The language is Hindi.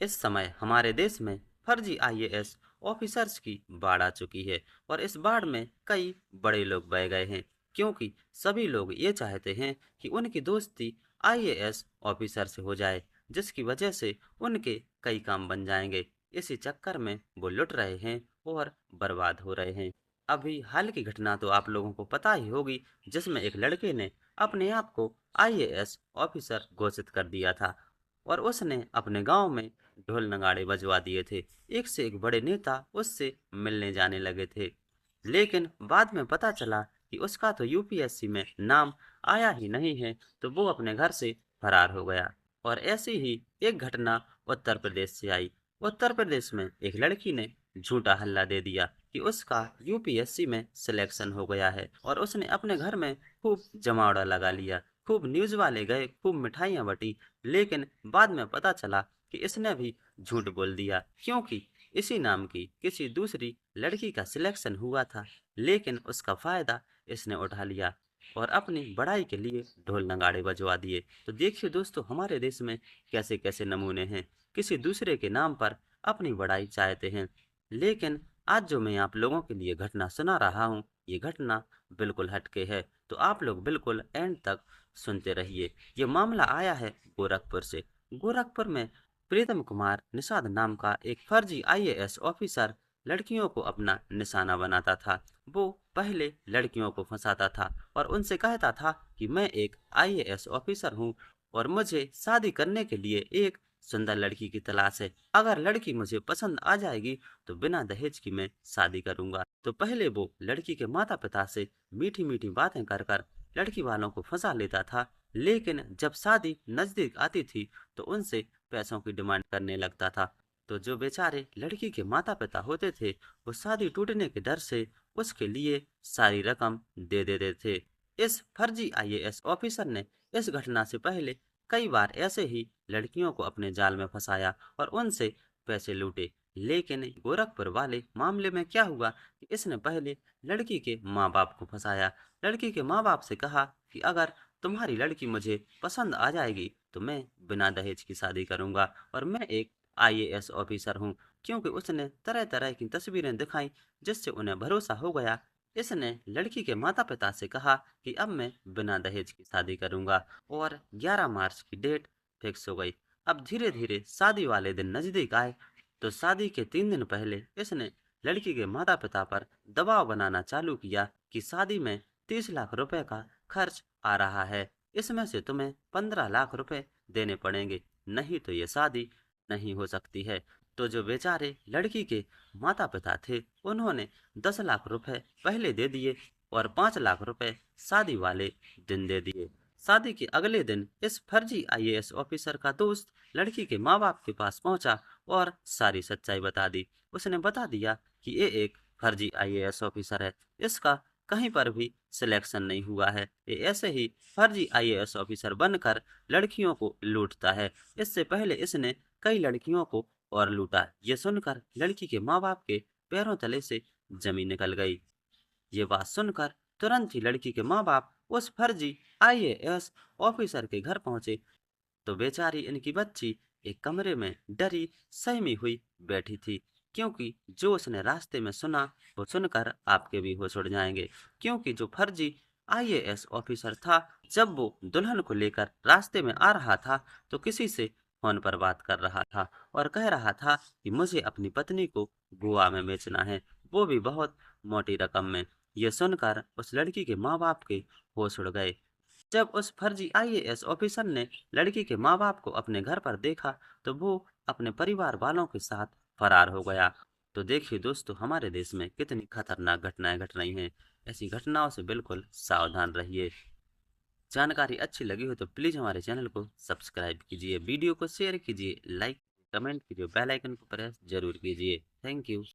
इस समय हमारे देश में फर्जी आईएएस ऑफिसर्स की बाढ़ आ चुकी है और इस बाढ़ में कई बड़े लोग बह गए हैं, क्योंकि सभी लोग ये चाहते हैं कि उनकी दोस्ती आईएएस ऑफिसर से हो जाए, जिसकी वजह से उनके कई काम बन जाएंगे। इसी चक्कर में वो लुट रहे हैं और बर्बाद हो रहे हैं। अभी हाल की घटना तो आप लोगों को पता ही होगी, जिसमें एक लड़के ने अपने आप को आईएएस ऑफिसर घोषित कर दिया था और उसने अपने गांव में ढोल नगाड़े बजवा दिए थे। एक से एक बड़े नेता उससे मिलने जाने लगे थे, लेकिन बाद में पता चला कि उसका तो यूपीएससी में नाम आया ही नहीं है, तो वो अपने घर से फरार हो गया। और ऐसी ही एक घटना उत्तर प्रदेश से आई। उत्तर प्रदेश में एक लड़की ने झूठा हल्ला दे दिया कि उसका यूपीएससी में सिलेक्शन हो गया है और उसने अपने घर में खूब जमावड़ा लगा लिया। खूब न्यूज वाले गए, खूब मिठाइयाँ बटी, लेकिन बाद में पता चला कि इसने भी झूठ बोल दिया, क्योंकि इसी नाम की किसी दूसरी लड़की का सिलेक्शन हुआ था, लेकिन उसका फायदा इसने उठा लिया और अपनी बड़ाई के लिए ढोल नगाड़े बजवा दिए। तो देखिए दोस्तों, हमारे देश में कैसे कैसे नमूने हैं, किसी दूसरे के नाम पर अपनी बड़ाई चाहते हैं। लेकिन आज जो मैं आप लोगों के लिए घटना सुना रहा हूँ, ये घटना बिल्कुल हटके है, तो आप लोग बिल्कुल एंड तक सुनते रहिए। ये मामला आया है गोरखपुर से। गोरखपुर में प्रीतम कुमार निषाद नाम का एक फर्जी आईएएस ऑफिसर लड़कियों को अपना निशाना बनाता था। वो पहले लड़कियों को फंसाता था और उनसे कहता था कि मैं एक आईएएस ऑफिसर हूँ और मुझे शादी करने के लिए एक सुंदर लड़की की तलाश है। अगर लड़की मुझे पसंद आ जाएगी तो बिना दहेज की मैं शादी करूंगा। तो पहले वो लड़की के माता पिता से मीठी मीठी बातें कर कर लड़की वालों को फंसा लेता था, लेकिन जब शादी नजदीक आती थी तो उनसे पैसों की डिमांड करने लगता था। तो जो बेचारे लड़की के माता पिता होते थे, वो शादी टूटने के डर से उसके लिए सारी रकम दे देते थे। इस फर्जी आईएएस ऑफिसर ने इस घटना से पहले कई बार ऐसे ही लड़कियों को अपने जाल में फंसाया और उनसे पैसे लूटे। लेकिन गोरखपुर वाले मामले में क्या हुआ कि इसने पहले लड़की के माँ बाप को फंसाया। लड़की के माँ बाप से कहा कि अगर तुम्हारी लड़की मुझे पसंद आ जाएगी तो मैं बिना दहेज की शादी करूंगा और मैं एक आईएएस ऑफिसर हूँ, क्योंकि उसने तरह तरह की तस्वीरें दिखाई, जिससे उन्हें भरोसा हो गया। इसने लड़की के माता पिता से कहा कि अब मैं बिना दहेज की शादी करूंगा और 11 मार्च की डेट फिक्स हो गई। अब धीरे धीरे शादी वाले दिन नजदीक आए, तो शादी के 3 दिन पहले इसने लड़की के माता पिता पर दबाव बनाना चालू किया कि शादी में 30 लाख रुपए का खर्च आ रहा है, इसमें से तुम्हें 15 लाख रुपए देने पड़ेंगे, नहीं तो ये शादी नहीं हो सकती है। तो जो बेचारे लड़की के माता पिता थे, उन्होंने 10 लाख रुपए पहले दे दिए और 5 लाख रुपए शादी वाले दिन दे दिए। शादी के अगले दिन इस फर्जी आईएएस ऑफिसर का दोस्त लड़की के माँ बाप के पास पहुंचा और सारी सच्चाई बता दी। उसने बता दिया कि ये एक फर्जी आईएएस ऑफिसर है, इसका कहीं पर भी सिलेक्शन नहीं हुआ है, ये ऐसे ही फर्जी आईएएस ऑफिसर बनकर लड़कियों को लूटता है। इससे पहले इसने कई लड़कियों को और लूटा। ये सुनकर लड़की के माँ बाप के पैरों तले से जमीन निकल गई। ये बात सुनकर तुरंत ही लड़की के माँ बाप उस फर्जी आईएएस ऑफिसर के घर पहुंचे, तो बेचारी इनकी बच्ची एक कमरे में डरी सहमी हुई बैठी थी, क्योंकि जो उसने रास्ते में सुना वो सुनकर आपके भी होश उड़ जाएंगे। क्योंकि जो फर्जी आईएएस ऑफिसर था, जब वो दुल्हन को लेकर रास्ते में आ रहा था तो किसी से फोन पर बात कर रहा था और कह रहा था कि मुझे अपनी पत्नी को गोवा में बेचना है, वो भी बहुत मोटी रकम में। ये सुनकर उस लड़की के माँ बाप के होश उड़ गए। जब उस फर्जी आईएएस ऑफिसर ने लड़की के माँ बाप को अपने घर पर देखा तो वो अपने परिवार वालों के साथ फरार हो गया। तो देखिए दोस्तों, हमारे देश में कितनी खतरनाक घटनाएं घट रही हैं। ऐसी घटनाओं से बिल्कुल सावधान रहिए। जानकारी अच्छी लगी हो तो प्लीज़ हमारे चैनल को सब्सक्राइब कीजिए, वीडियो को शेयर कीजिए, लाइक कमेंट कीजिए, बेल आइकन को प्रेस जरूर कीजिए। Thank you.